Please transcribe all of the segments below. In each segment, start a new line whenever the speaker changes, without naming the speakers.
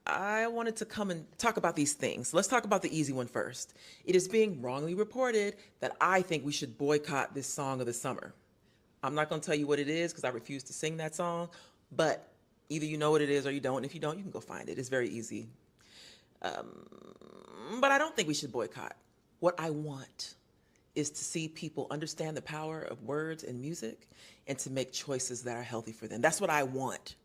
I wanted to come and talk about these things. Let's talk about the easy one first. It is being wrongly reported that I think we should boycott this song of the summer. I'm not going to tell you what it is because I refuse to sing that song, but either you know what it is or you don't. If you don't, you can go find it. It's very easy. But I don't think we should boycott. What I want is to see people understand the power of words and music and to make choices that are healthy for them. That's what I want.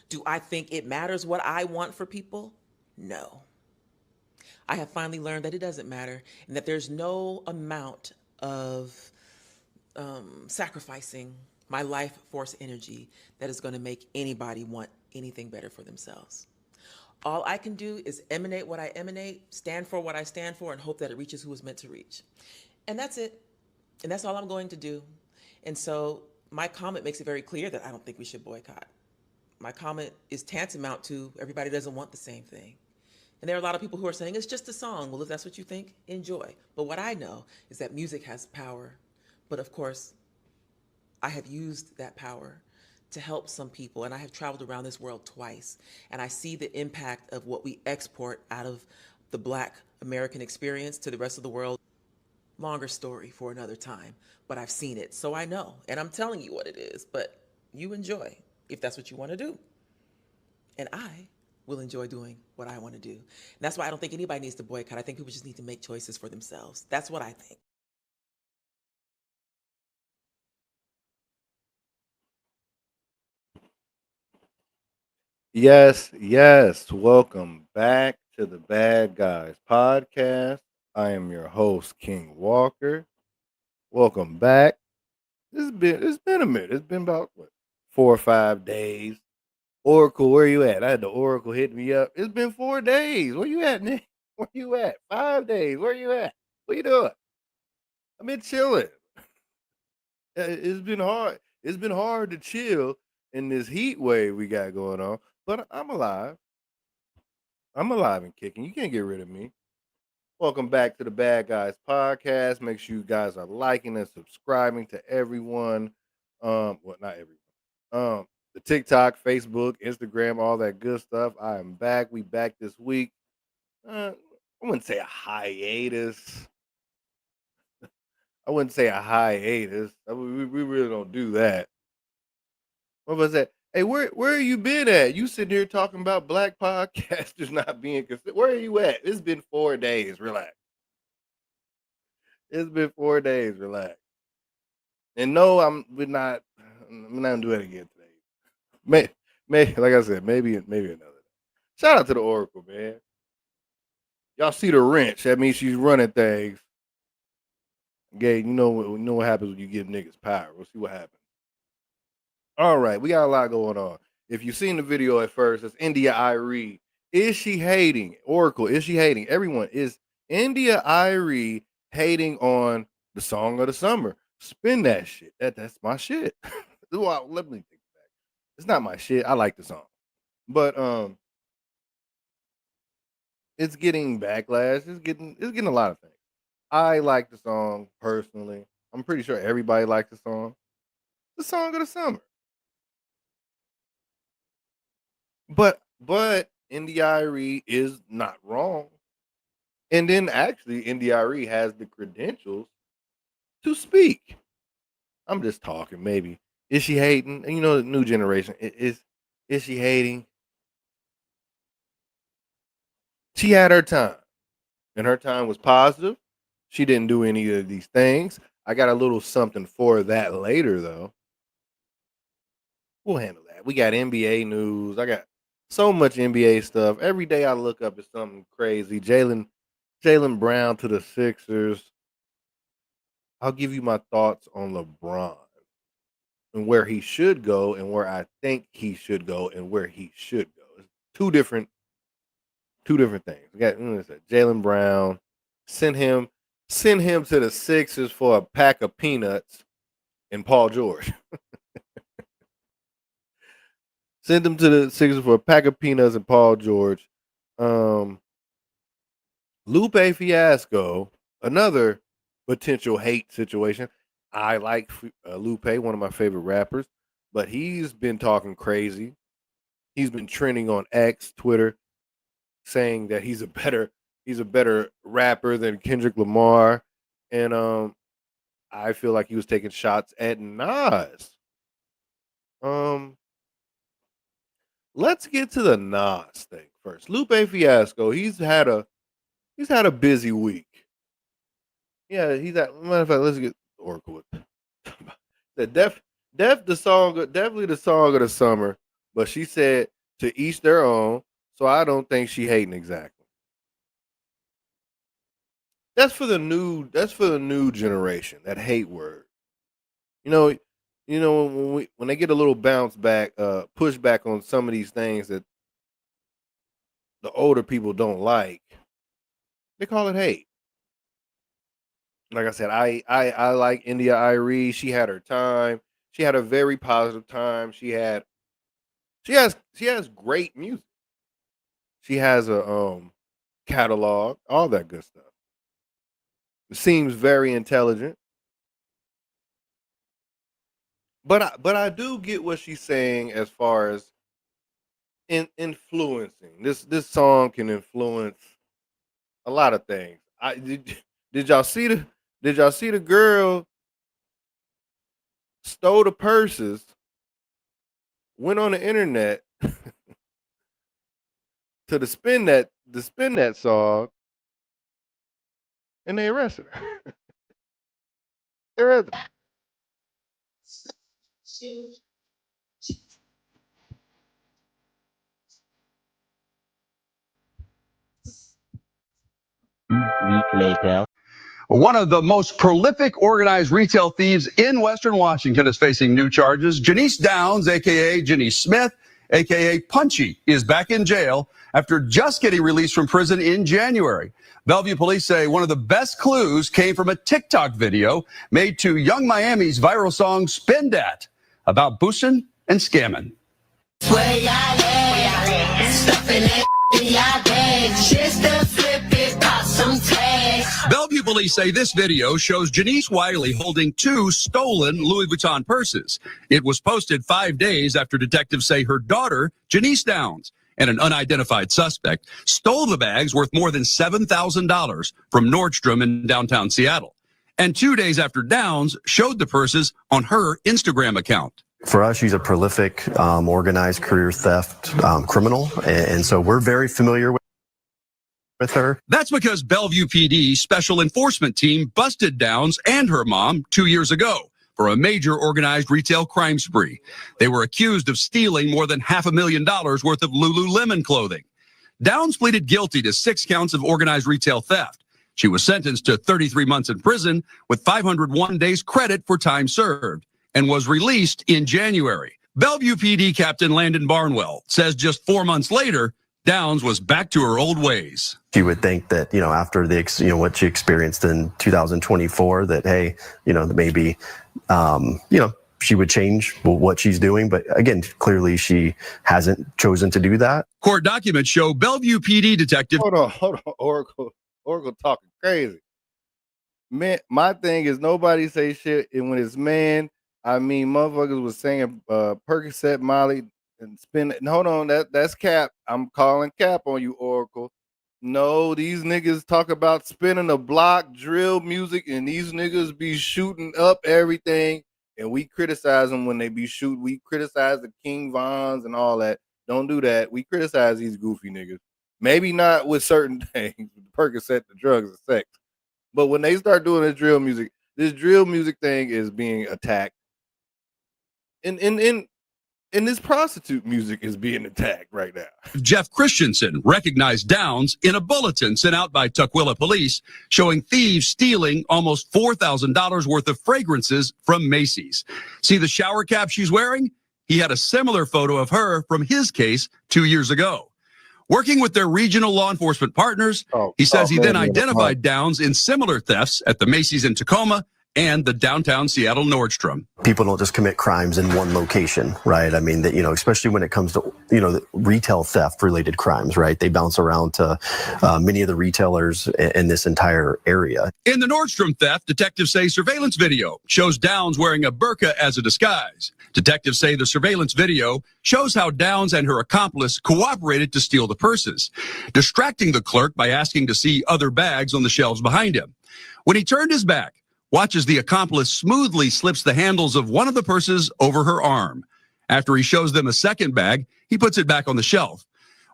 Do I think it matters what I want for people? No. I have finally learned that it doesn't matter and that there's no amount of sacrificing my life force energy that is going to make anybody want anything better for themselves. All I can do is emanate what I emanate, stand for what I stand for, and hope that it reaches who it's meant to reach. And that's it. And that's all I'm going to do. And so my comment makes it very clear that I don't think we should boycott. My comment is tantamount to everybody doesn't want the same thing. And there are a lot of people who are saying it's just a song. Well, if that's what you think, enjoy. But what I know is that music has power. But of course, I have used that power to help some people, and I have traveled around this world twice, and I see the impact of what we export out of the Black American experience to the rest of the world. Longer story for another time, but I've seen it, so I know, and I'm telling you what it is, but you enjoy if that's what you want to do. And I will enjoy doing what I want to do. And that's why I don't think anybody needs to boycott. I think people just need to make choices for themselves. That's what I think.
Yes, yes. Welcome back to the Bad Guys podcast. I am your host, King Walker. Welcome back. It's been a minute. It's been about what 4 or 5 days. Oracle, where you at? I had the Oracle hit me up. It's been 4 days. Where you at, Nick? Where you at? 5 days. Where you at? What you doing? I've been chilling. It's been hard. It's been hard to chill in this heat wave we got going on. But I'm alive. I'm alive and kicking. You can't get rid of me. Welcome back to the Bad Guys podcast. Make sure you guys are liking and subscribing to everyone. Well, not everyone. The TikTok, Facebook, Instagram, all that good stuff. I am back. We back this week. I wouldn't say a hiatus. I wouldn't say a hiatus. We really don't do that. What was that? Hey, where you been at? You sitting here talking about black podcasters not being considered. Where are you at? It's been 4 days. Relax. It's been 4 days. Relax. And no, we're not. I'm not gonna do it again today. May like I said, maybe another. Shout out to the Oracle, man. Y'all see the wrench? That means she's running things. Gay, you know what happens when you give niggas power. We'll see what happens. All right, we got a lot going on. If you've seen the video at first, it's India Irie. Is she hating? Oracle, is she hating? Everyone, is India Irie hating on the song of the summer? Spin that shit. That's my shit. Well, let me take it back. It's not my shit. I like the song. But it's getting backlash. It's getting a lot of things. I like the song personally. I'm pretty sure everybody likes the song. The song of the summer. But Ndiari is not wrong. And then actually Ndiari has the credentials to speak. I'm just talking, maybe. Is she hating? And the new generation. Is she hating? She had her time. And her time was positive. She didn't do any of these things. I got a little something for that later though. We'll handle that. We got NBA news. I got so much NBA stuff. Every day I look up is something crazy. Jalen Brown to the Sixers. I'll give you my thoughts on LeBron and where he should go and where I think he should go and where he should go. It's two different things. We got Jalen Brown. Send him send him to the Sixers for a pack of peanuts and Paul George. Send him to the Sixers for a pack of peanuts and Paul George. Um, Lupe Fiasco, another potential hate situation. I like Lupe, one of my favorite rappers, but he's been talking crazy. He's been trending on X, Twitter. saying that he's a better rapper than Kendrick Lamar, and I feel like he was taking shots at Nas. Let's get to the Nas thing first. Lupe Fiasco, he's had a busy week. Yeah, he's at matter of fact, let's get Oracle with the definitely the song of the summer, but she said to each their own, so I don't think she hating exactly. That's for the new generation, that hate word. You know, when they get a little bounce back, pushback on some of these things that the older people don't like, they call it hate. Like I said, I like India Arie. She had her time. She had a very positive time. She has great music. She has a catalog, all that good stuff. Seems very intelligent. But I do get what she's saying as far as influencing. This song can influence a lot of things. Did y'all see the girl stole the purses, went on the internet to spin that song, and they arrested her. They arrested her.
Week later.
One of the most prolific organized retail thieves in Western Washington is facing new charges. Janice Downs, a.k.a. Janice Smith, a.k.a. Punchy, is back in jail after just getting released from prison in January. Bellevue police say one of the best clues came from a TikTok video made to Young Miami's viral song Spin Dat about boosting and scamming. Bellevue police say this video shows Janice Wiley holding 2 stolen Louis Vuitton purses. It was posted 5 days after detectives say her daughter, Janice Downs, and an unidentified suspect stole the bags worth more than $7,000 from Nordstrom in downtown Seattle. And 2 days after Downs showed the purses on her Instagram account.
For us, she's a prolific, organized career theft criminal, and so we're very familiar with her.
That's because Bellevue PD's special enforcement team busted Downs and her mom 2 years ago for a major organized retail crime spree. They were accused of stealing more than $500,000 worth of Lululemon clothing. Downs pleaded guilty to 6 counts of organized retail theft. She was sentenced to 33 months in prison with 501 days credit for time served and was released in January. Bellevue PD Captain Landon Barnwell says just 4 months later, Downs was back to her old ways.
You would think that, after what she experienced in 2024, that, hey, that maybe, she would change what she's doing. But again, clearly she hasn't chosen to do that.
Court documents show Bellevue PD detective.
Hold on. Oracle talking crazy. Man, my thing is nobody say shit. And when it's man, I mean, motherfuckers was saying Percocet, Molly, and spin it. Hold on, that's cap. I'm calling cap on you, Oracle. No, these niggas talk about spinning a block, drill music, and these niggas be shooting up everything, and we criticize them when they be shooting. We criticize the King Vons and all that. Don't do that. We criticize these goofy niggas. Maybe not with certain things, Percocet, the drugs, the sex. But when they start doing this drill music thing is being attacked. And this prostitute music is being attacked right now.
Jeff Christensen recognized Downs in a bulletin sent out by Tukwila police showing thieves stealing almost $4,000 worth of fragrances from Macy's. See the shower cap she's wearing? He had a similar photo of her from his case 2 years ago. Working with their regional law enforcement partners, he says he then identified Downs in similar thefts at the Macy's in Tacoma and the downtown Seattle Nordstrom.
People don't just commit crimes in one location, right? I mean, that, especially when it comes to, the retail theft related crimes, right? They bounce around to many of the retailers in this entire area.
In the Nordstrom theft, detectives say surveillance video shows Downs wearing a burqa as a disguise. Detectives say the surveillance video shows how Downs and her accomplice cooperated to steal the purses, distracting the clerk by asking to see other bags on the shelves behind him. When he turned his back, watch as the accomplice smoothly slips the handles of one of the purses over her arm. After he shows them a second bag, he puts it back on the shelf.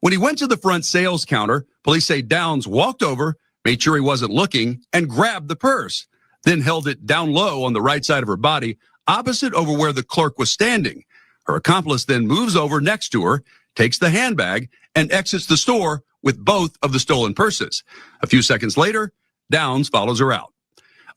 When he went to the front sales counter, police say Downs walked over, made sure he wasn't looking, and grabbed the purse, then held it down low on the right side of her body, opposite over where the clerk was standing. Her accomplice then moves over next to her, takes the handbag, and exits the store with both of the stolen purses. A few seconds later, Downs follows her out.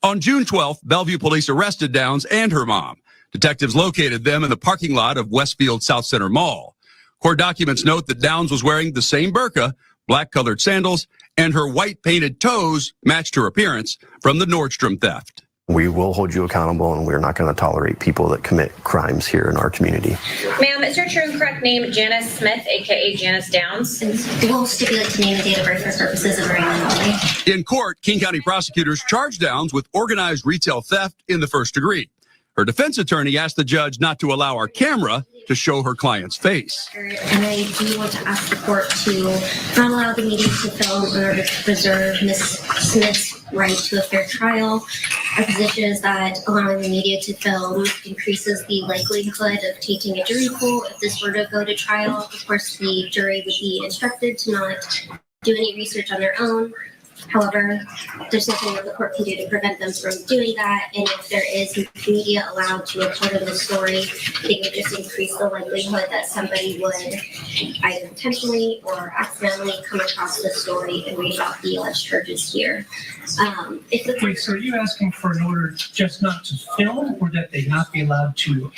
On June 12th, Bellevue police arrested Downs and her mom. Detectives located them in the parking lot of Westfield South Center Mall. Court documents note that Downs was wearing the same burqa, black-colored sandals, and her white-painted toes matched her appearance from the Nordstrom theft.
We will hold you accountable, and we're not going to tolerate people that commit crimes here in our community.
Ma'am, is your true and correct name Janice Smith, aka Janice Downs?
We'll stipulate to name and date of birth for purposes of arraignment only.
In court, King County prosecutors charged Downs with organized retail theft in the first degree. Her defense attorney asked the judge not to allow our camera to show her client's face.
And I do want to ask the court to not allow the media to film in order to preserve Ms. Smith's right to a fair trial. Our position is that allowing the media to film increases the likelihood of tainting a jury pool. If this were to go to trial, of course, the jury would be instructed to not do any research on their own. However, there's nothing that the court can do to prevent them from doing that. And if there is media allowed to report on the story, it would just increase the likelihood that somebody would either intentionally or accidentally come across the story and read about the alleged charges here.
Wait, so are you asking for an order just not to film, or that they not be allowed to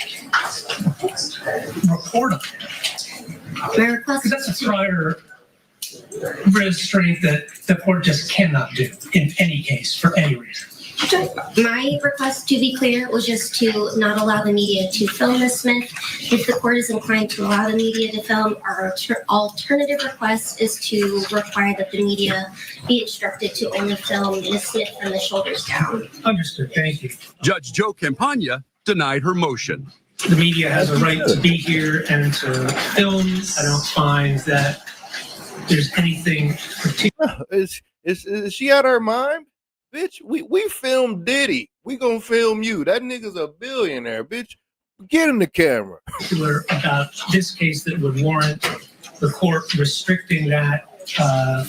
report on it?
My request
Because that's a prior restraint that the court just cannot do in any case for any reason.
My request, to be clear, was just to not allow the media to film Ms. Smith. If the court is inclined to allow the media to film, our alternative request is to require that the media be instructed to only film Ms. Smith from the shoulders down.
Understood. Thank you.
Judge Joe Campagna denied her motion.
The media has a right to be here and to film. I don't find that there's anything particular.
Is she out of her mind? Bitch, we filmed Diddy. We gonna film you. That nigga's a billionaire, bitch. Get in the camera.
About this case that would warrant the court restricting that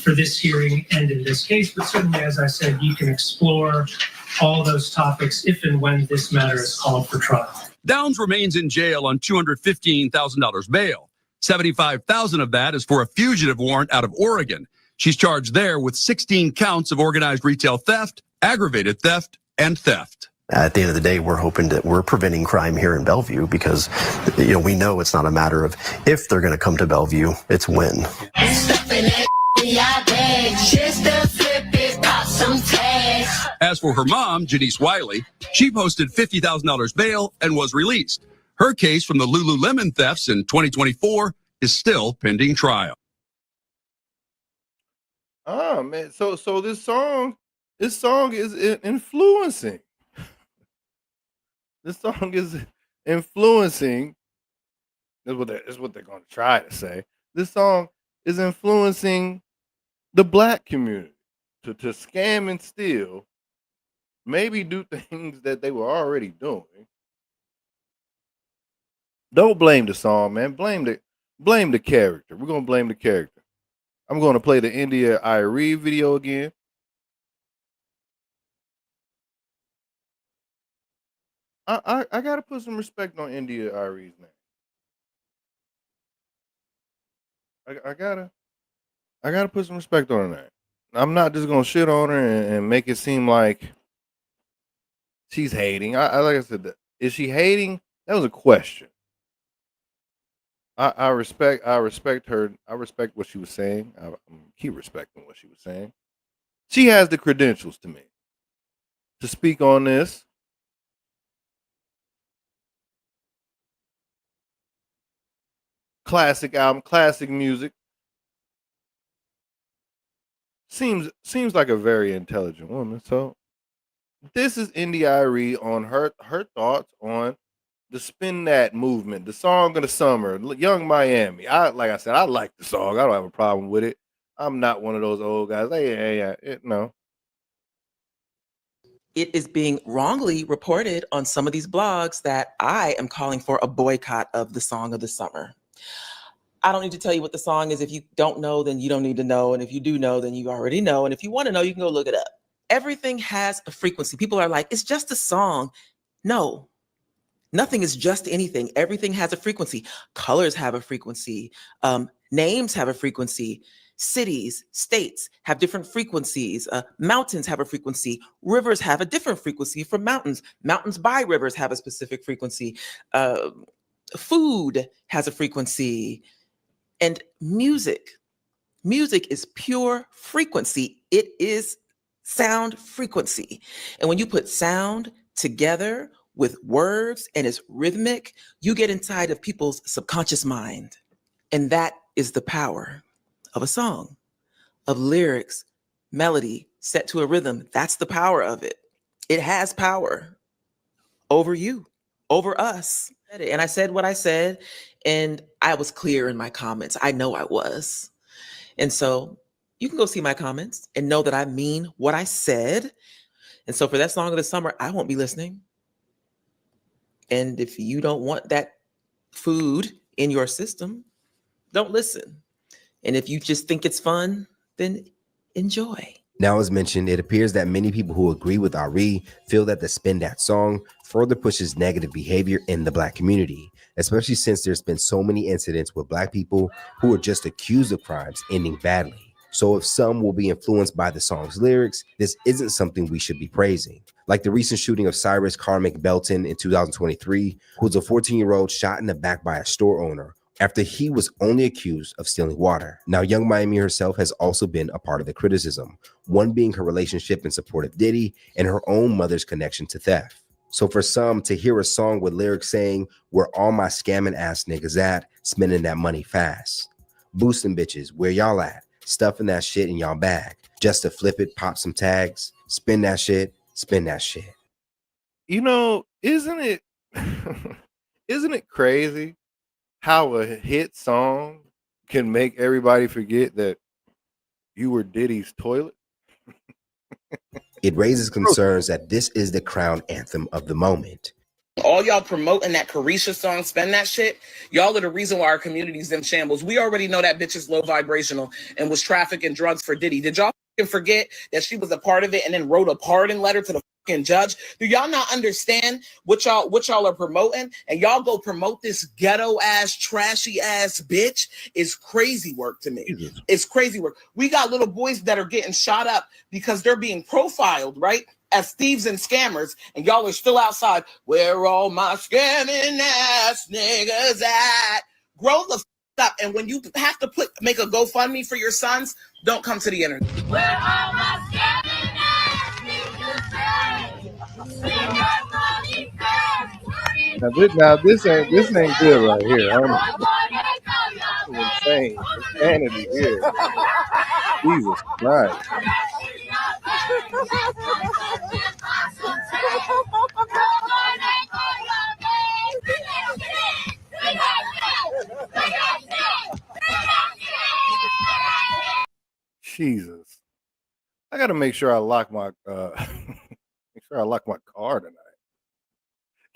for this hearing and in this case. But certainly, as I said, you can explore all those topics if and when this matter is called for trial.
Downs remains in jail on $215,000 bail. $75,000 of that is for a fugitive warrant out of Oregon. She's charged there with 16 counts of organized retail theft, aggravated theft, and theft.
At the end of the day, we're hoping that we're preventing crime here in Bellevue because, we know it's not a matter of if they're going to come to Bellevue, it's when.
As for her mom, Janice Wiley, she posted $50,000 bail and was released. Her case from the Lululemon thefts in 2024 is still pending trial.
Oh man, so this song is influencing. This song is influencing. This is what they're going to try to say. This song is influencing the black community to scam and steal, maybe do things that they were already doing. Don't blame the song, man. Blame the character. We're gonna blame the character. I'm gonna play the India Arie video again. I gotta put some respect on India Arie's name. I gotta put some respect on her name. I'm not just gonna shit on her and make it seem like she's hating. Like I said, is she hating? That was a question. I respect her. I respect what she was saying. I keep respecting what she was saying. She has the credentials to speak on this. classic album, classic music. Seems like a very intelligent woman. So this is Arie on her thoughts on the Spin That movement, the song of the summer, Young Miami. Like I said, I like the song. I don't have a problem with it. I'm not one of those old guys. No.
It is being wrongly reported on some of these blogs that I am calling for a boycott of the song of the summer. I don't need to tell you what the song is. If you don't know, then you don't need to know. And if you do know, then you already know. And if you want to know, you can go look it up. Everything has a frequency. People are like, it's just a song. No, nothing is just anything. Everything has a frequency. Colors have a frequency. Names have a frequency. Cities, states have different frequencies. Mountains have a frequency. Rivers have a different frequency from mountains. Mountains by rivers have a specific frequency. Food has a frequency. And music is pure frequency. It is sound frequency. And when you put sound together with words and it's rhythmic, you get inside of people's subconscious mind. And that is the power of a song, of lyrics, melody set to a rhythm. That's the power of it. It has power over you, over us. And I said what I said, and I was clear in my comments. I know I was. And so you can go see my comments and know that I mean what I said. And so for that song of the summer, I won't be listening. And if you don't want that food in your system, don't listen. And if you just think it's fun, then enjoy.
Now, as mentioned, it appears that many people who agree with Arie feel that the Spin That song further pushes negative behavior in the Black community, especially since there's been so many incidents with Black people who are just accused of crimes ending badly. So if some will be influenced by the song's lyrics, this isn't something we should be praising. Like the recent shooting of Cyrus Carmick Belton in 2023, who was a 14-year-old shot in the back by a store owner after he was only accused of stealing water. Now, Young Miami herself has also been a part of the criticism, one being her relationship and support of Diddy and her own mother's connection to theft. So for some to hear a song with lyrics saying, "Where all my scamming ass niggas at, spending that money fast. Boosting bitches, where y'all at? Stuffing that shit in y'all bag. Just to flip it, pop some tags, spin that shit, spin that shit."
You know, isn't it isn't it crazy how a hit song can make everybody forget that you were Diddy's toilet?
It raises concerns that this is the crown anthem of the moment.
All y'all promoting that Carisha song, Spend That Shit, y'all are the reason why our community's in shambles. We already know that bitch is low vibrational and was trafficking drugs for Diddy. Did y'all forget that she was a part of it and then wrote a pardon letter to the fucking judge? Do y'all not understand what y'all are promoting? And y'all go promote this ghetto ass, trashy ass bitch is crazy work to me. It's crazy work. We got little boys that are getting shot up because they're being profiled, right, as thieves and scammers, and y'all are still outside. Where all my scamming ass niggas at? Grow the up. And when you have to make a GoFundMe for your sons, don't come to the internet. Where all my scamming ass niggas
Now this ain't good right here. This is insane. Insanity here. Jesus Christ. Jesus. I gotta make sure I lock my car tonight.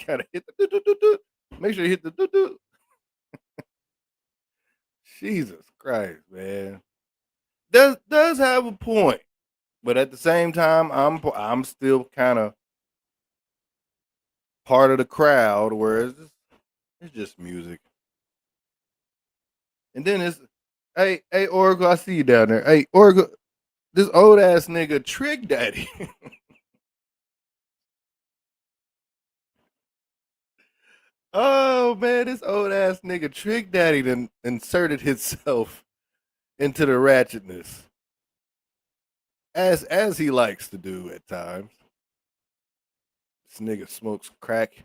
Gotta hit the do. Make sure you hit the do. Jesus Christ, man. Does have a point. But at the same time, I'm still kind of part of the crowd where it's just music. And then it's, hey, Oracle, I see you down there. Hey, Oracle, this old ass nigga Trick Daddy. Oh man, this old ass nigga Trick Daddy done inserted himself into the ratchetness. As he likes to do at times. This nigga smokes crack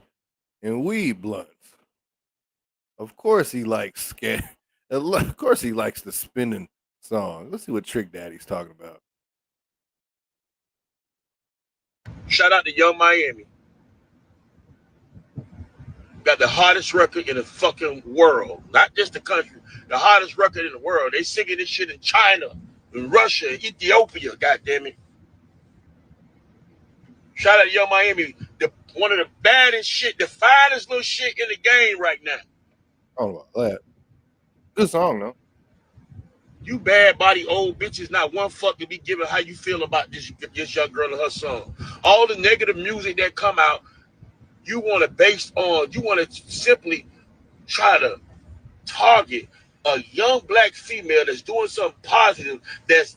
and weed blunts. Of course he likes Of course, he likes the spinning song. Let's see what Trick Daddy's talking about.
Shout out to Young Miami. Got the hottest record in the fucking world. Not just the country. The hottest record in the world. They singing this shit in China, in Russia, Ethiopia, goddammit. Shout out to Young Miami. One of the baddest shit, the finest little shit in the game right now.
Oh, that. Good song, though.
You bad body old bitches, not one fuck to be giving how you feel about this young girl and her song. All the negative music that come out, you want to simply try to target a young black female that's doing something positive, that's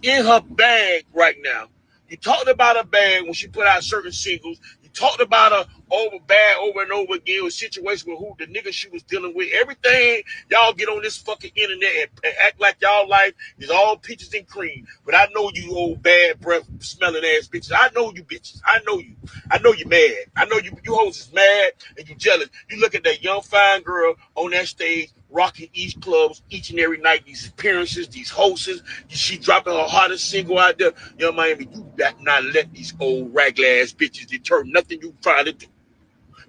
in her bag right now. You talked about her bag when she put out certain singles. You talked about her over and over again with situations with who the nigga she was dealing with. Everything y'all get on this fucking internet and act like y'all life is all peaches and cream. But I know you old bad breath smelling ass bitches. I know you bitches. I know you. I know you mad. I know you hoes is mad and you jealous. You look at that young fine girl on that stage rocking East clubs each and every night, these appearances, these hosts. She dropping her hottest single out there. Young Miami, you got not let these old ragla ass bitches deter nothing you trying to do.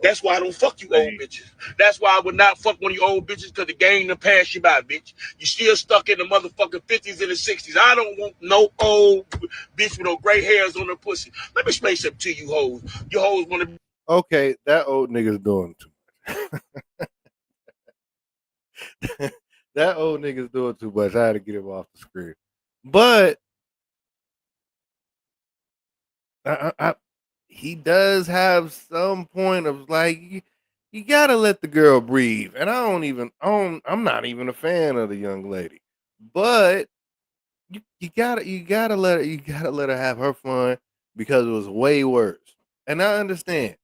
That's why I don't fuck you old bitches. That's why I would not fuck one of you old bitches, because the game done pass you by, bitch. You still stuck in the motherfucking 50s and the 60s. I don't want no old bitch with no gray hairs on her pussy. Let me explain something to you hoes. You hoes want to...
Okay, that old nigga's doing too much. That old nigga's doing too much. I had to get him off the screen. But he does have some point of like, you gotta let the girl breathe. And I'm not even a fan of the young lady. But you gotta let her have her fun, because it was way worse. And I understand.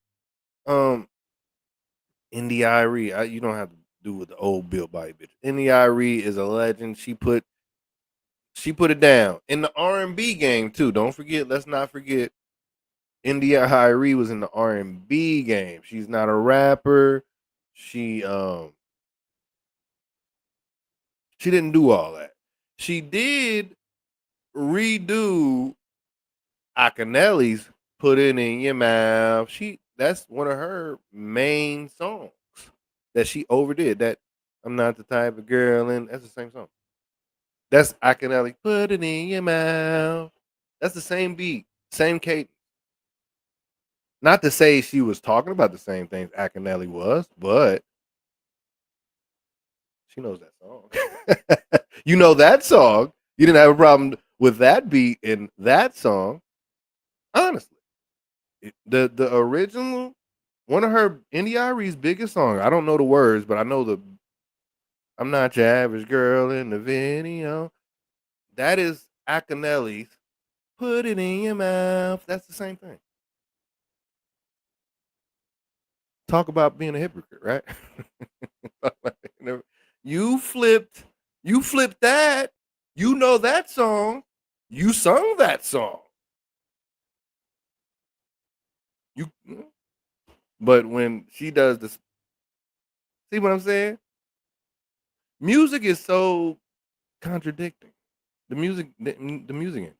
Indy Arie, you don't have to do with the old built body bitch. Indy Arie is a legend. She put it down in the R&B game too. Let's not forget, Indy Arie was in the R&B game. She's not a rapper. She didn't do all that. She did redo Akinelli's "Put It in Your Mouth." That's one of her main songs that she overdid. That I'm not the type of girl, and that's the same song. That's Akinelli. Put it in your mouth. That's the same beat, same cadence. Not to say she was talking about the same things Akinelli was, but she knows that song. You know that song. You didn't have a problem with that beat in that song. Honestly. The original, one of her Indy Arie's biggest songs. I don't know the words, but I know I'm not your average girl in the video. That is Akinelli's "Put It in Your Mouth." That's the same thing. Talk about being a hypocrite, right? You flipped that. You know that song. You sung that song. But when she does this, see what I'm saying? Music is so contradicting. The music industry.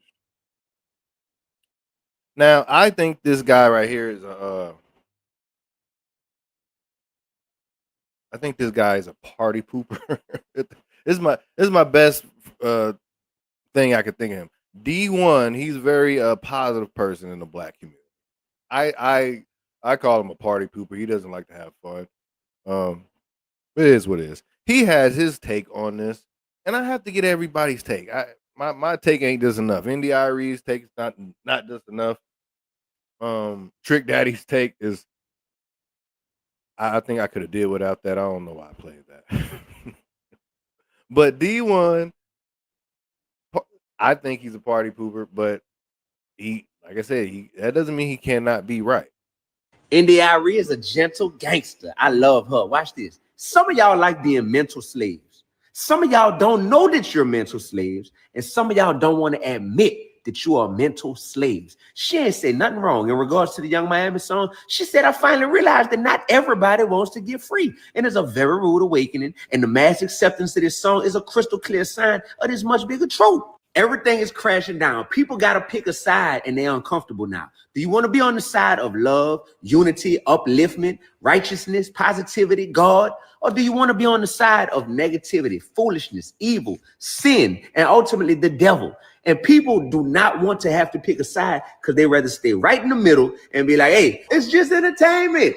Now, I think this guy right here is I think this guy is a party pooper. This is my best thing I could think of him. D1, he's a very positive person in the black community. I call him a party pooper. He doesn't like to have fun. It is what it is. He has his take on this, and I have to get everybody's take. My take ain't just enough. Indy Arie's take is not just enough. Trick Daddy's take is, I think I could have did without that. I don't know why I played that. But D1, I think he's a party pooper, but like I said, that doesn't mean he cannot be right.
Indy Arie is a gentle gangster. I love her. Watch this. Some of y'all like being mental slaves. Some of y'all don't know that you're mental slaves, and some of y'all don't want to admit that you are mental slaves. She ain't say nothing wrong in regards to the Young Miami song. She said, I finally realized that not everybody wants to get free. And it's a very rude awakening. And the mass acceptance of this song is a crystal clear sign of this much bigger truth. Everything is crashing down. People got to pick a side and they're uncomfortable now. Do you want to be on the side of love, unity, upliftment, righteousness, positivity, God? Or do you want to be on the side of negativity, foolishness, evil, sin, and ultimately the devil? And people do not want to have to pick a side because they rather stay right in the middle and be like, hey, it's just entertainment.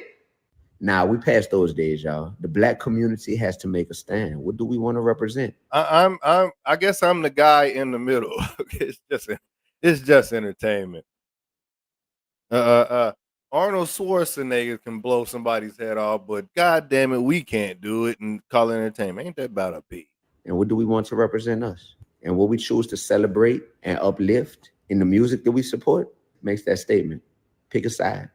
Nah, we passed those days, y'all. The black community has to make a stand. What do we want to represent?
I guess I'm the guy in the middle. it's just entertainment. Arnold Schwarzenegger can blow somebody's head off, but god damn it, we can't do it and call it entertainment. Ain't that about a beat?
And what do we want to represent us? And what we choose to celebrate and uplift in the music that we support makes that statement. Pick a side.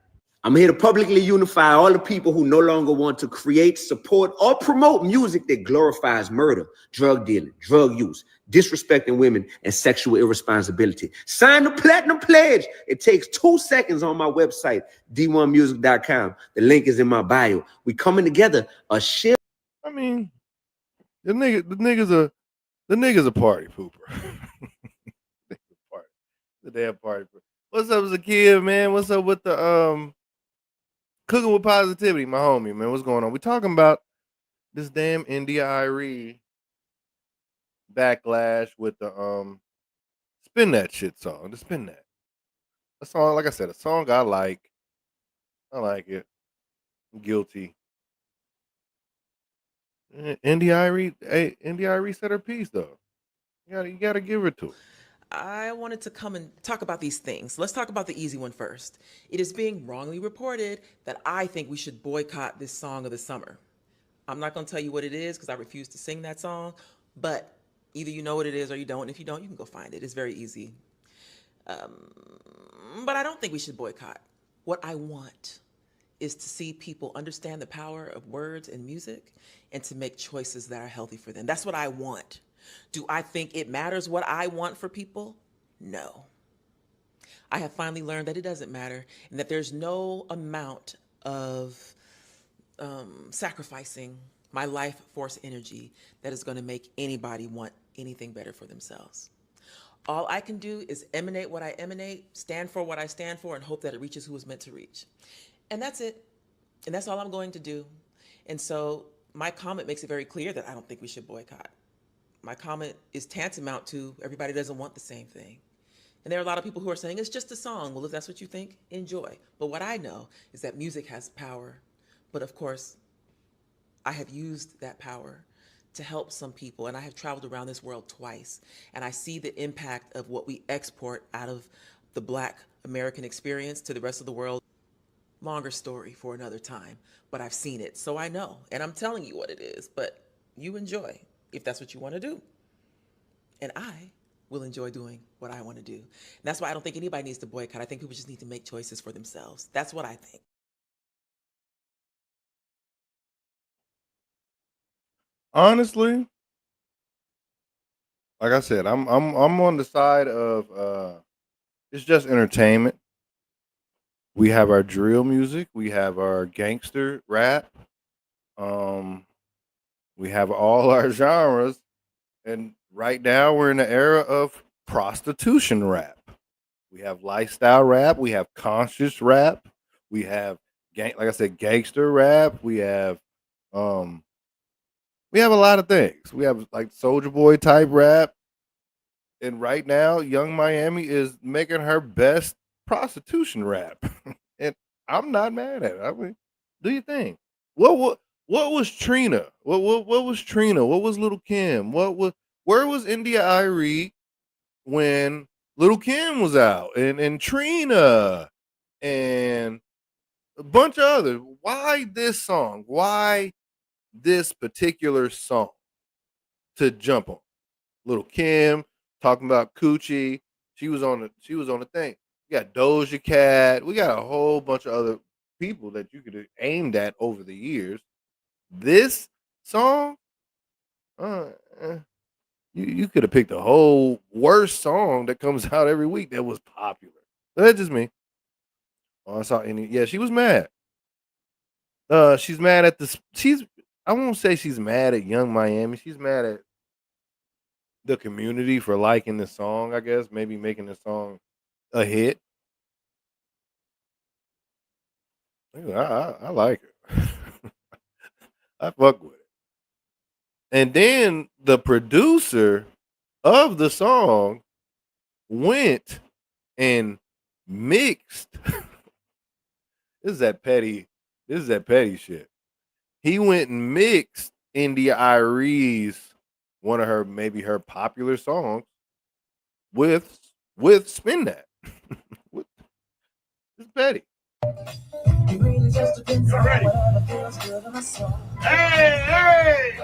I'm here to publicly unify all the people who no longer want to create, support, or promote music that glorifies murder, drug dealing, drug use, disrespecting women, and sexual irresponsibility. Sign the Platinum Pledge. It takes 2 seconds on my website, d1music.com. The link is in my bio. We coming together, a shift.
I mean, the nigga's a party pooper. The damn party pooper. What's up, Zakia, man? What's up with the Cooking with Positivity, my homie, man? What's going on? We talking about this damn India Arie backlash with the Spin That Shit song. The Spin That. A song, like I said, a song I like. I like it. I'm guilty. India Arie said her piece though. You gotta give it to her.
I wanted to come and talk about these things. Let's talk about the easy one first. It is being wrongly reported that I think we should boycott this song of the summer. I'm not going to tell you what it is because I refuse to sing that song, but either you know what it is or you don't. And if you don't, you can go find it. It's very easy. But I don't think we should boycott. What I want is to see people understand the power of words and music and to make choices that are healthy for them. That's what I want. Do I think it matters what I want for people? No. I have finally learned that it doesn't matter and that there's no amount of sacrificing my life force energy that is going to make anybody want anything better for themselves. All I can do is emanate what I emanate, stand for what I stand for, and hope that it reaches who it's meant to reach. And that's it. And that's all I'm going to do. And so my comment makes it very clear that I don't think we should boycott. My comment is tantamount to everybody doesn't want the same thing. And there are a lot of people who are saying it's just a song. Well, if that's what you think, enjoy. But what I know is that music has power. But of course, I have used that power to help some people. And I have traveled around this world twice. And I see the impact of what we export out of the Black American experience to the rest of the world. Longer story for another time, but I've seen it. So I know. And I'm telling you what it is. But you enjoy if that's what you want to do. And I will enjoy doing what I want to do. And that's why I don't think anybody needs to boycott. I think people just need to make choices for themselves. That's what I think.
Honestly, like I said, I'm on the side of it's just entertainment. We have our drill music, we have our gangster rap, we have all our genres, and right now we're in the era of prostitution rap. We have lifestyle rap, we have conscious rap, we have like I said, gangster rap, we have a lot of things. We have like Soldier Boy type rap. And right now, Young Miami is making her best prostitution rap. And I'm not mad at it. I mean, do you think? What was Trina? What was Trina? What was Little Kim? Where was India Arie when Little Kim was out and Trina and a bunch of others? Why this song? Why this particular song to jump on? Little Kim talking about coochie. She was on the thing. We got Doja Cat. We got a whole bunch of other people that you could have aimed at over the years. This song, You could have picked a whole worst song that comes out every week that was popular. But that's just me. Oh, I saw any. Yeah, she was mad. She's mad at the. She's. I won't say she's mad at Young Miami. She's mad at the community for liking the song. I guess maybe making the song a hit. I like it. I fuck with it. And then the producer of the song went and mixed. This is that petty. This is that petty shit. He went and mixed India Arie's one of her maybe her popular songs with Spin That. It's petty.
Ready? Hey, hey!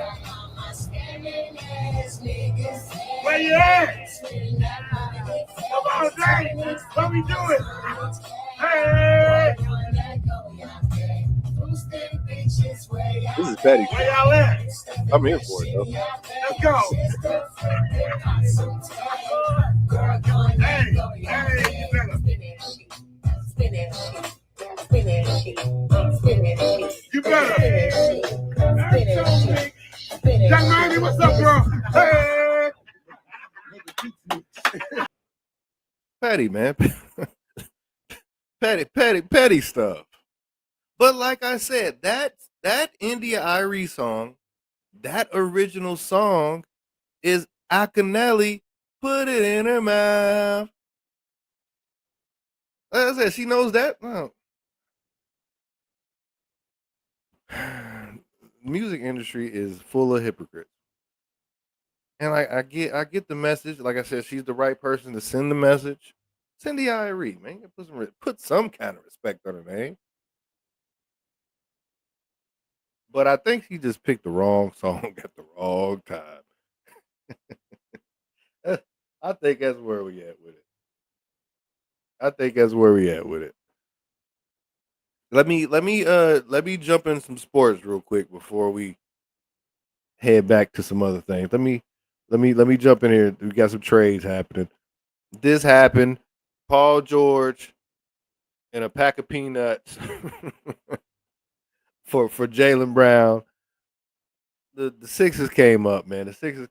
Where you at? Come on, Dave. What we doing? Hey!
This is petty.
Where y'all at?
I'm here for it though.
Let's go. Hey, hey, you better. You better. Young Miami, what's up, bro? Hey!
Petty, man. petty stuff. But like I said, that India Irie song, that original song is Akinelli put it in her mouth. Like I said, she knows that. No. Music industry is full of hypocrites. And like I get the message. Like I said, she's the right person to send the message. Send the Irie, man. Put some kind of respect on her name. But I think she just picked the wrong song at the wrong time. I think that's where we at with it. Let me jump in some sports real quick before we head back to some other things. Let me jump in here. We got some trades happening. This happened. Paul George and a pack of peanuts for Jaylen Brown. The Sixers came up, man. The Sixers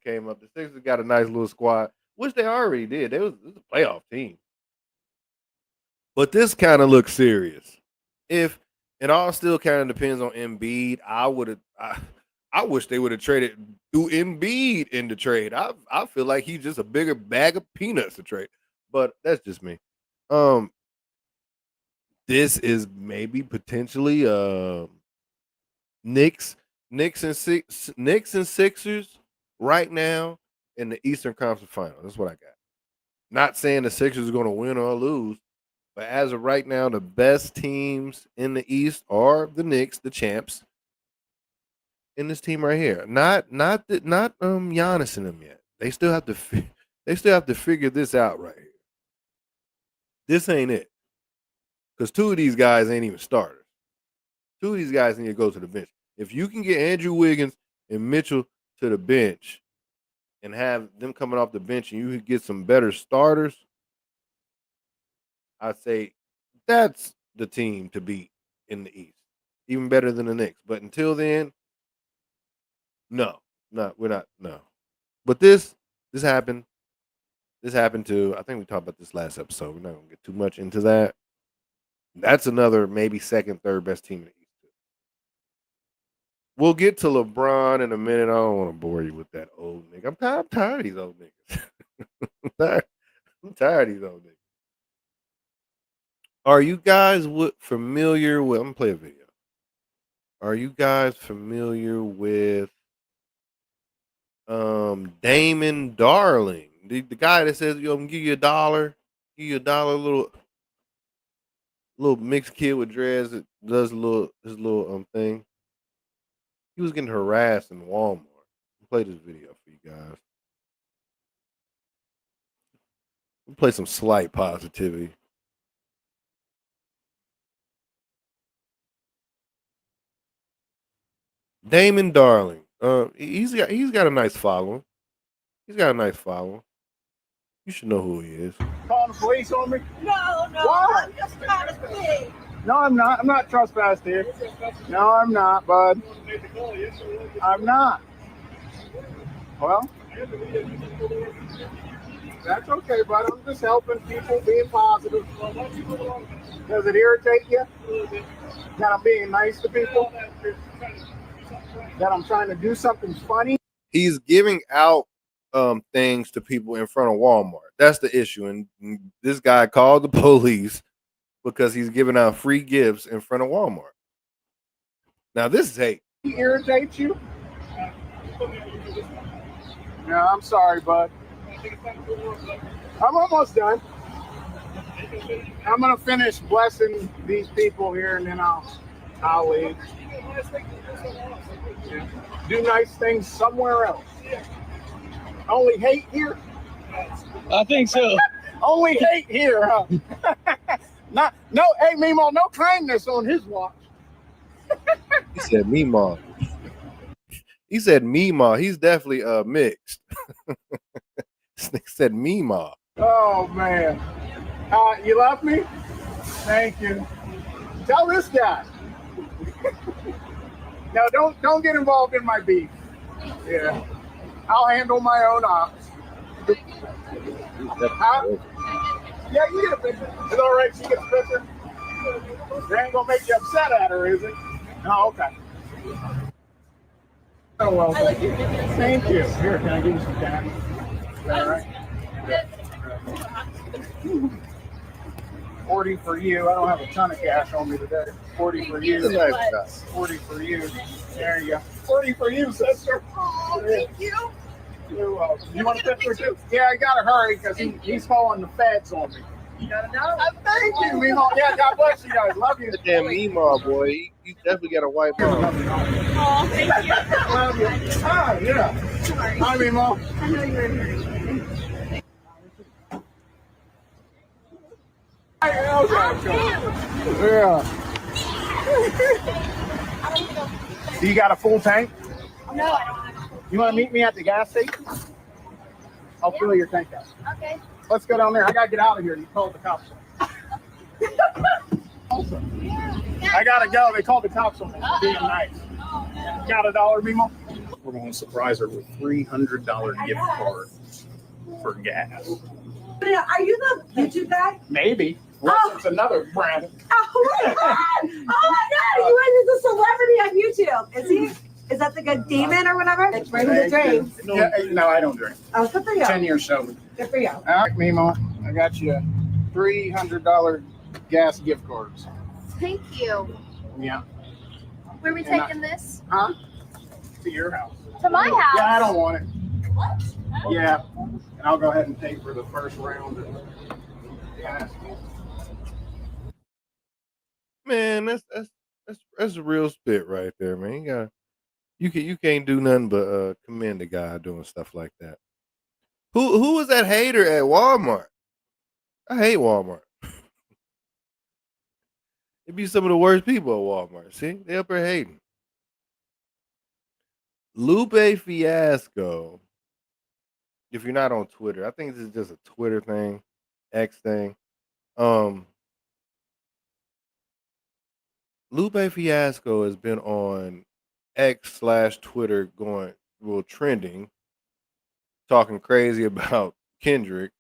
got a nice little squad, which they already did. It was a playoff team. But this kind of looks serious. If it all still kind of depends on Embiid, I wish they would have traded through Embiid in the trade. I feel like he's just a bigger bag of peanuts to trade. But that's just me. This is maybe potentially Knicks and Sixers right now in the Eastern Conference Final. That's what I got. Not saying the Sixers are going to win or lose, but as of right now, the best teams in the East are the Knicks, the champs, in this team right here. Not Giannis and them yet. They still have to figure this out right here. This ain't it. Because two of these guys ain't even starters. Two of these guys need to go to the bench. If you can get Andrew Wiggins and Mitchell to the bench and have them coming off the bench and you can get some better starters, I'd say that's the team to beat in the East. Even better than the Knicks. But until then, no. We're not. But this happened. This happened too. I think we talked about this last episode. We're not going to get too much into that. That's another maybe second, third best team in the East. We'll get to LeBron in a minute. I don't want to bore you with that old nigga. I'm tired of these old niggas. I'm tired of these old niggas. Are you guys familiar with? I'm gonna play a video. Are you guys familiar with Damon Darling, the guy that says, "Yo, I'm gonna give you $1, little mixed kid with dreads that does his little thing." He was getting harassed in Walmart. I'll play this video for you guys. We'll play some slight positivity. Damon Darling. He's got a nice following. He's got a nice following. You should know who he is.
Calling the police on me?
No.
Why?
I'm just trying to see.
No, I'm not. I'm not trespassed here. No, I'm not, bud. I'm not. Well, that's okay, bud. I'm just helping people, being positive. Does it irritate you that I'm being nice to people? That I'm trying to do something funny?
He's giving out things to people in front of Walmart. That's the issue. And this guy called the police because he's giving out free gifts in front of Walmart. Now, this is hate.
He irritates you? No, I'm sorry, bud. I'm almost done. I'm gonna finish blessing these people here, and then I'll leave. Yeah. Do nice things somewhere else. Only hate here?
I think so.
Only hate here, huh? Hey, Mimo, no kindness on his watch.
He said Meemaw. He said Meemaw. He's definitely mixed. He said Meemaw.
Oh, man. You love me? Thank you. Tell this guy. No, don't get involved in my beef. Yeah. I'll handle my own ops. Huh? Yeah, you get a picture. It's all right, she gets a picture. They ain't gonna make you upset at her, is it? Oh, okay. Oh, well.
I like your videos.
Thank you. Here, can I give you some candy? Is that all right? 40 for you. I don't have a ton of cash on me today. 40 for you. 40 for you. There you go. 40 for you, sister.
Oh, thank you.
You're welcome. You want a picture too? Yeah, I gotta hurry because he's calling the feds on me.
You gotta know.
Thank you, Meemaw. Yeah, God bless you guys. Love you.
Damn Meemaw, boy. He definitely got a white mom.
Oh, thank you.
Love you. Hi, yeah. Hi, Meemaw.
I know you're in here.
Yeah. You got a full tank?
No, I don't have to.
You want to meet me at the gas station? I'll fill your tank up.
Okay.
Let's go down there. I gotta get out of here. You called the cops. Awesome. I gotta go. They called the cops on me. Being nice. Got $1, Mimo? We're gonna surprise her with $300 gift card for gas.
Are you the YouTube guy?
Maybe. Well, it's another brand.
Oh my god! Oh my god! You is a celebrity on YouTube. Is he? Is that the good demon or whatever? Bring the drink.
Yeah, no, I don't drink.
Oh, good for you.
10 years sober.
Good for you.
All right, Mimo. I got you $300 gas gift cards.
Thank you.
Yeah.
Where are we taking this?
Huh? To your house.
To my house?
Yeah, I don't want it.
What?
Yeah. And I'll go ahead and pay for the first round of gas.
Man, that's a real spit right there, man. You can't do nothing but commend the guy doing stuff like that. Who was that hater at Walmart? I hate Walmart. It'd be some of the worst people at Walmart. See, they up there hating. Lupe Fiasco. If you're not on Twitter, I think this is just a Twitter thing, X thing. Lupe Fiasco has been on X/Twitter trending, talking crazy about Kendrick,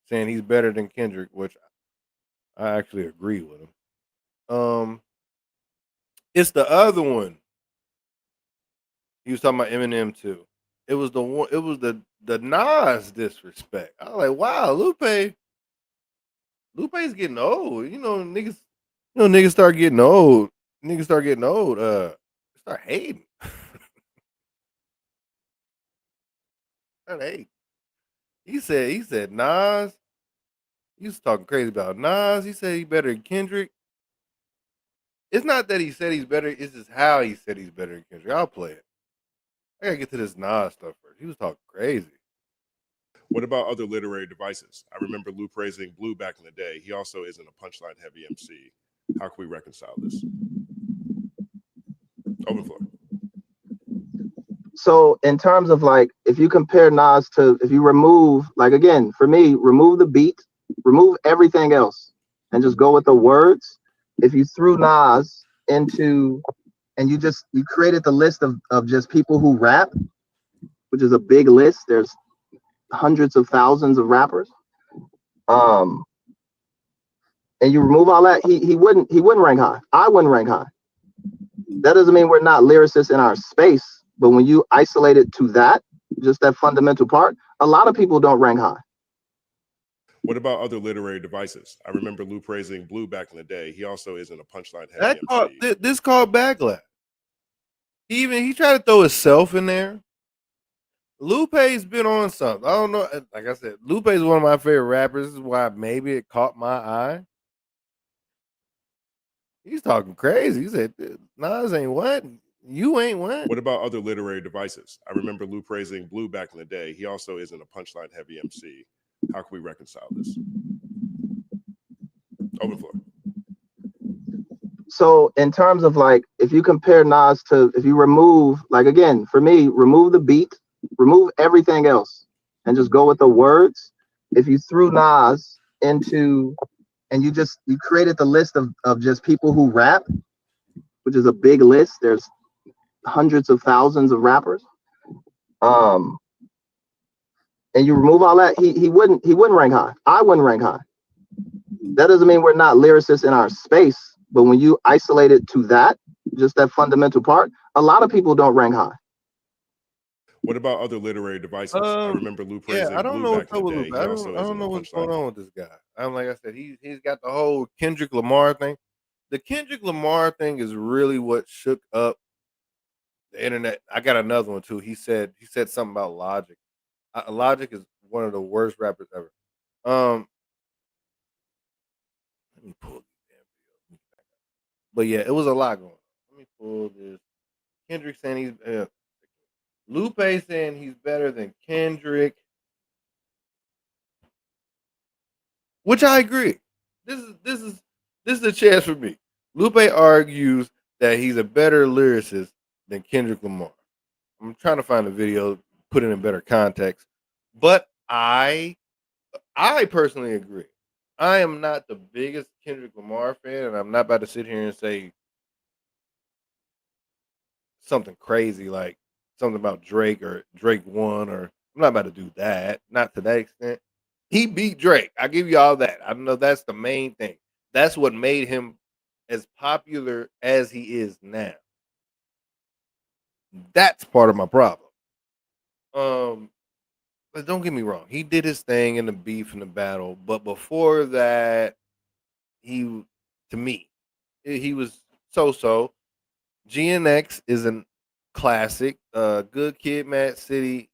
saying he's better than Kendrick, which I actually agree with him. It's the other one. He was talking about Eminem too. It was the one. It was the Nas disrespect. I was like, wow, Lupe's getting old. Niggas start getting old. Start hating. Start hating. He said Nas. He was talking crazy about Nas. He said he better than Kendrick. It's not that he said he's better. It's just how he said he's better than Kendrick. I'll play it. I gotta get to this Nas stuff first. He was talking crazy.
What about other literary devices? I remember Lou praising Blue back in the day. He also isn't a punchline heavy MC. How can we reconcile this? Open floor.
So in terms of like, if you compare Nas to, if you remove, like again, for me, remove the beat, remove everything else, and just go with the words. If you threw Nas into, and you created the list of just people who rap, which is a big list. There's hundreds of thousands of rappers. Um, and you remove all that, he wouldn't rank high. I wouldn't rank high. That doesn't mean we're not lyricists in our space, but when you isolate it to that, just that fundamental part, a lot of people don't rank high.
What about other literary devices? I remember Lou praising Blue back in the day. He also isn't a punchline heavy MC.
This called backlash. He tried to throw himself in there. Lupe's been on something. I don't know. Like I said, Lupe is one of my favorite rappers. This is why maybe it caught my eye. He's talking crazy. He said, Nas ain't what? You ain't what?
What about other literary devices? I remember Lou praising Blue back in the day. He also isn't a punchline heavy MC. How can we reconcile this? Open floor.
So in terms of like, if you compare Nas to, if you remove, like again, for me, remove the beat, remove everything else, and just go with the words. If you threw Nas into, and you created the list of just people who rap, which is a big list. There's hundreds of thousands of rappers. And you remove all that, he wouldn't rank high. I wouldn't rank high. That doesn't mean we're not lyricists in our space, but when you isolate it to that, just that fundamental part, a lot of people don't rank high.
What about other literary devices? I remember Lou praising
I don't
Blue
know
back in the day. He also
I don't
isn't
know
a
what's
punchline.
going on with this guy. I'm like I said, he's got the whole Kendrick Lamar thing. The Kendrick Lamar thing is really what shook up the internet. I got another one too. He said something about Logic. Logic is one of the worst rappers ever. Let me pull these damn videos. But yeah, it was a lot going on. Let me pull this. Kendrick saying he's Lupe saying he's better than Kendrick, which I agree. This is a chance for me. Lupe argues that he's a better lyricist than Kendrick Lamar. I'm trying to find the video, put it in better context, but I personally agree. I am not the biggest Kendrick Lamar fan, and I'm not about to sit here and say something crazy like something about Drake or Drake won, or I'm not about to do that. Not to that extent. He beat Drake. I give you all that. I know that's the main thing. That's what made him as popular as he is now. That's part of my problem. But don't get me wrong. He did his thing in the beef and the battle, but before that, to me, he was so. GNX is a classic. Good Kid, Mad City.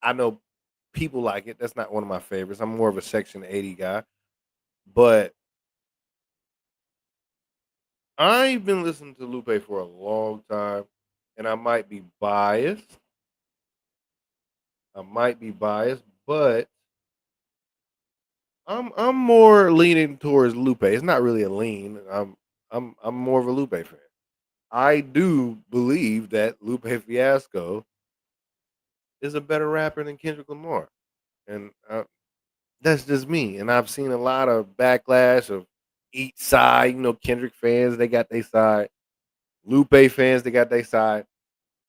I know people like it. That's not one of my favorites. I'm more of a Section 80 guy. But I've been listening to Lupe for a long time, and I might be biased. But I'm more leaning towards Lupe. It's not really a lean. I'm more of a Lupe fan. I do believe that Lupe Fiasco is a better rapper than Kendrick Lamar, and that's just me. And I've seen a lot of backlash of each side. You know, Kendrick fans they got their side, Lupe fans they got their side.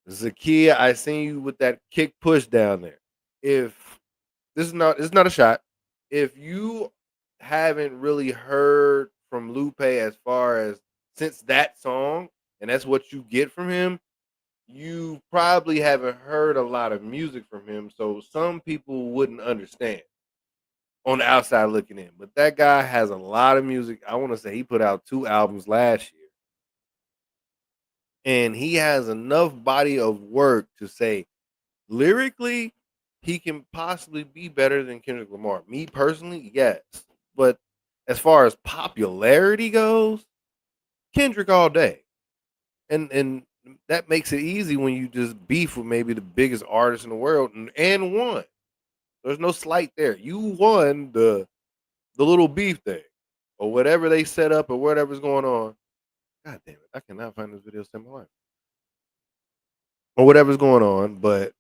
Zakia, I seen you with that kick push down there. If it's not a shot. If you haven't really heard from Lupe as far as since that song, and that's what you get from him, you probably haven't heard a lot of music from him. So some people wouldn't understand on the outside looking in. But that guy has a lot of music. I want to say he put out 2 albums last year. And he has enough body of work to say lyrically he can possibly be better than Kendrick Lamar. Me personally, yes. But as far as popularity goes, Kendrick all day. And that makes it easy when you just beef with maybe the biggest artist in the world and won. There's no slight there. You won the little beef thing or whatever they set up or whatever's going on. God damn it. I cannot find this video to save my life. or whatever's going on. But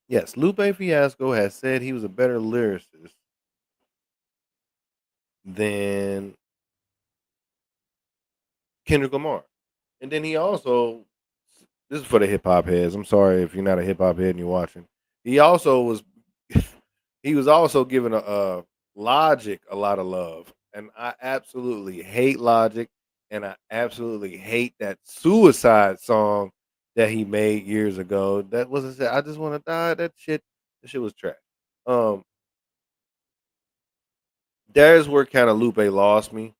yes, Lupe Fiasco has said he was a better lyricist than Kendrick Lamar. And then he also, this is for the hip hop heads. I'm sorry if you're not a hip hop head and you're watching. He also was, he was also giving a Logic a lot of love, and I absolutely hate Logic, and I absolutely hate that Suicide song that he made years ago. That wasn't. I just want to die. That shit was trash. Um, there's where kind of Lupe lost me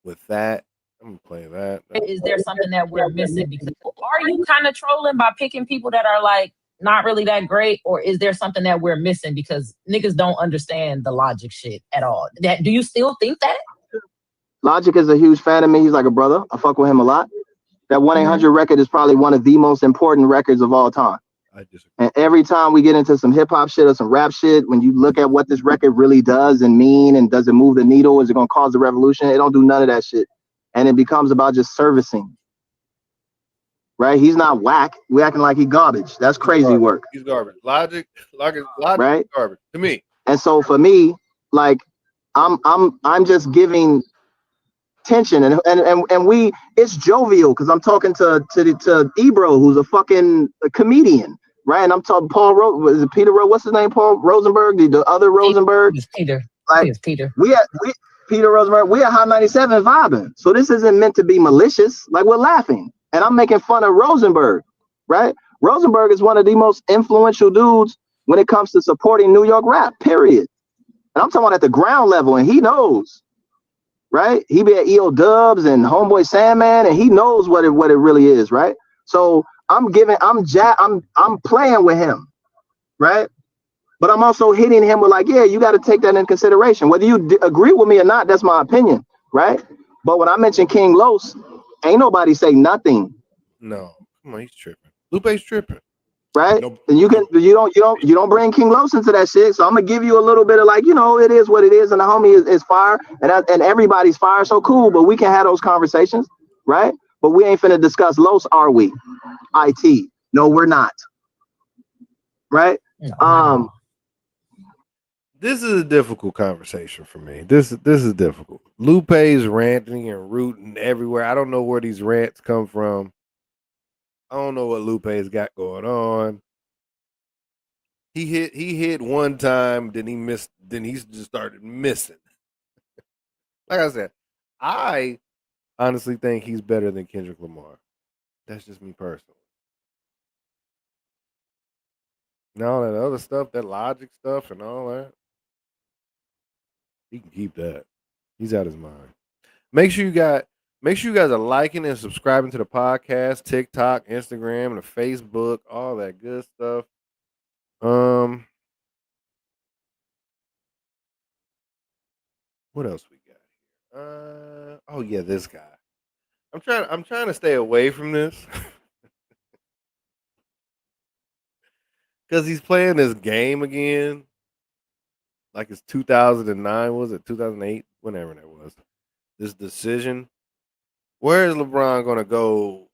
with that. I'm gonna play that.
Is there something that we're missing? Because are you kind of trolling by picking people that are like not really that great, or is there something that we're missing because niggas don't understand the Logic shit at all? That do you still think that?
Logic is a huge fan of me. He's like a brother. I fuck with him a lot. That 1-800 record is probably one of the most important records of all time.
I disagree.
And every time we get into some hip hop shit or some rap shit, when you look at what this record really does and mean, and does it move the needle? Is it going to cause a revolution? It don't do none of that shit. And it becomes about just servicing. Right? He's not whack. We acting like he garbage. That's crazy work.
He's garbage. Logic
Right?
is garbage to me.
And so for me, like I'm just giving tension and we it's jovial because I'm talking to Ebro, who's a fucking comedian, right? And I'm talking was it Peter what's his name? Paul Rosenberg, the other Rosenberg.
It's Peter.
Like
it's Peter.
We Peter Rosenberg, we at Hot 97 vibing. So this isn't meant to be malicious. Like we're laughing. And I'm making fun of Rosenberg, right? Rosenberg is one of the most influential dudes when it comes to supporting New York rap, period. And I'm talking about at the ground level, and he knows, right? He be at EO Dubs and Homeboy Sandman, and he knows what it really is, right? So I'm playing with him, right? But I'm also hitting him with like, yeah, you got to take that in consideration. Whether you agree with me or not, that's my opinion, right? But when I mention King Los, ain't nobody say nothing.
No, come on, he's tripping. Lupe's tripping.
Right? And you don't bring King Los into that shit. So I'm gonna give you a little bit of like, it is what it is, and the homie is fire, and everybody's fire, so cool, but we can have those conversations, right? But we ain't finna discuss Los, are we? IT. No, we're not. Right?
This is a difficult conversation for me. This is difficult. Lupe's ranting and rooting everywhere. I don't know where these rants come from. I don't know what Lupe's got going on. He hit one time, then he missed, then he just started missing. Like I said, I honestly think he's better than Kendrick Lamar. That's just me personally. And all that other stuff, that Logic stuff and all that, he can keep that. He's out his mind. Make sure you guys are liking and subscribing to the podcast, TikTok, Instagram, and the Facebook, all that good stuff. What else we got? Oh yeah, this guy. I'm trying to stay away from this because he's playing this game again. Like it's 2009, was it 2008? Whenever that was. This decision. Where is LeBron gonna go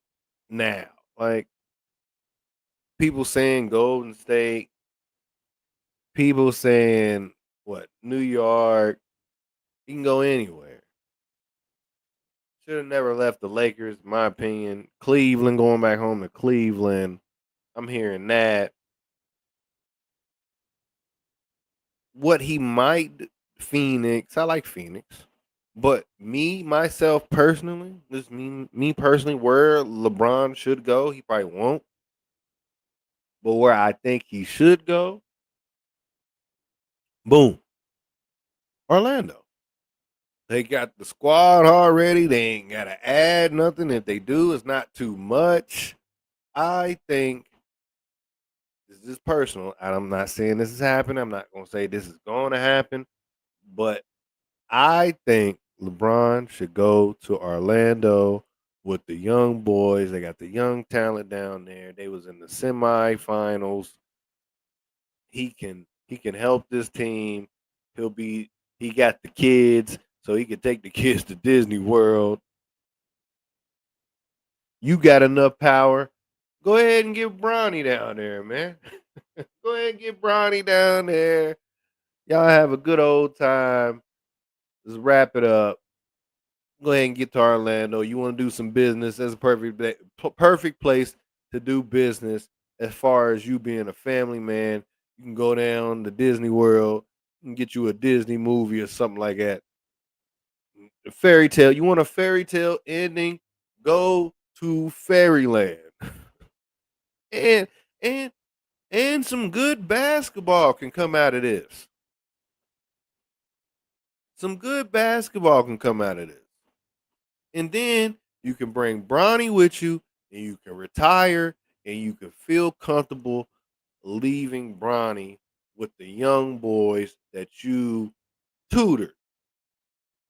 now? Like people saying Golden State, people saying what, New York. He can go anywhere. Should have never left the Lakers, in my opinion. Cleveland, going back home to Cleveland. I'm hearing that. What he might, Phoenix. I like Phoenix. But myself personally, this me personally, where LeBron should go, he probably won't. But where I think he should go, boom, Orlando. They got the squad already. They ain't got to add nothing. If they do, it's not too much. I think this is personal. I'm not saying this is happening. I'm not going to say this is going to happen. But I think LeBron should go to Orlando with the young boys. They got the young talent down there. They was in the semifinals. He can help this team. He got the kids. so he could take the kids to Disney World. You got enough power. Go ahead and get Bronny down there, man. Go ahead and get Bronny down there. Y'all have a good old time. Let's wrap it up. Go ahead and get to Orlando. You want to do some business? That's a perfect place to do business. As far as you being a family man, you can go down to Disney World and get you a Disney movie or something like that. A fairy tale. You want a fairy tale ending? Go to Fairyland. and and and some good basketball can come out of this. Some good basketball can come out of this. And then you can bring Bronny with you and you can retire and you can feel comfortable leaving Bronny with the young boys that you tutored,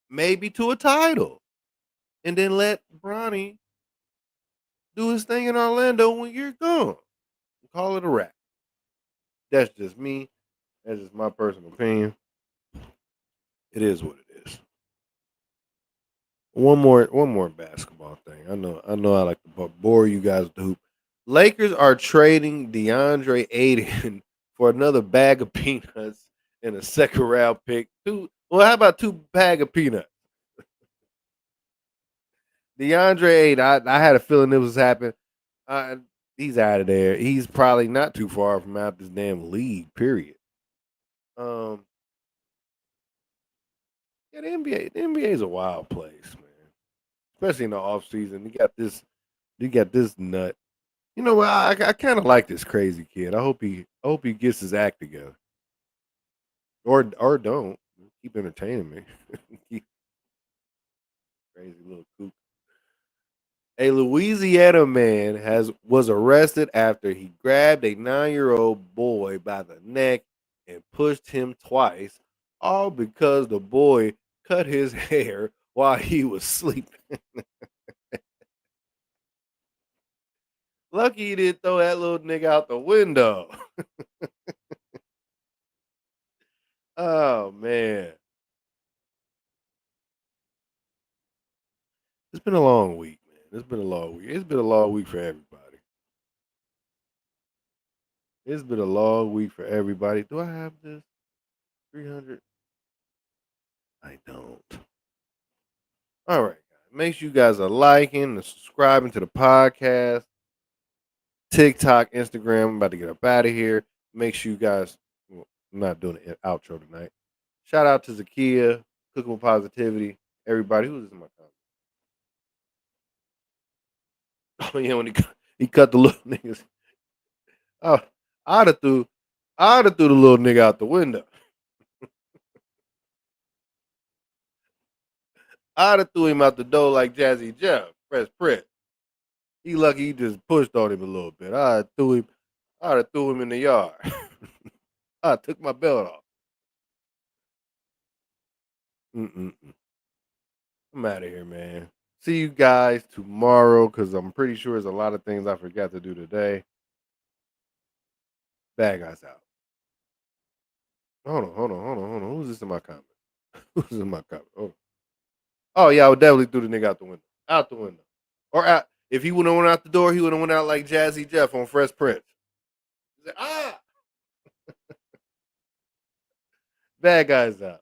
maybe to a title. And then let Bronny do his thing in Orlando when you're gone. Call it a wrap. That's just me. That's just my personal opinion. It is what it is. One more basketball thing. I know I like to bore you guys with the hoop. Lakers are trading DeAndre Ayton for another bag of peanuts and a second round pick. How about 2 bag of peanuts? DeAndre Ayton, I had a feeling it was happening. He's out of there. He's probably not too far from out this damn league, period. Yeah, the NBA is a wild place, man. Especially in the off season. You got this nut. You know what? I kind of like this crazy kid. I hope he gets his act together. Or don't. Keep entertaining me. Keep crazy little kook. A Louisiana man was arrested after he grabbed a 9-year-old boy by the neck and pushed him twice, all because the boy cut his hair while he was sleeping. Lucky he didn't throw that little nigga out the window. Oh man. It's been a long week, man. It's been a long week. It's been a long week for everybody. It's been a long week for everybody. Do I have this? 300? I don't. All right, guys. Make sure you guys are liking and subscribing to the podcast. TikTok, Instagram. I'm about to get up out of here. Make sure you guys, I'm not doing an outro tonight. Shout out to Zakia, Cooking with Positivity, everybody. Who's this in my comment? Oh, yeah, when he cut the little niggas. Oh, I'd have threw the little nigga out the window. I'd have threw him out the door like Jazzy Jeff, Fresh Prince. He lucky he just pushed on him a little bit. I'd have threw him in the yard. I took my belt off. I'm out of here, man. See you guys tomorrow because I'm pretty sure there's a lot of things I forgot to do today. Bad guys out. Hold on. Who's this in my comment? Who's in my comment? Oh yeah, I would definitely threw the nigga out the window. Out the window. Or out. If he would have went out the door, he would have went out like Jazzy Jeff on Fresh Prince. He said, Bad guys out.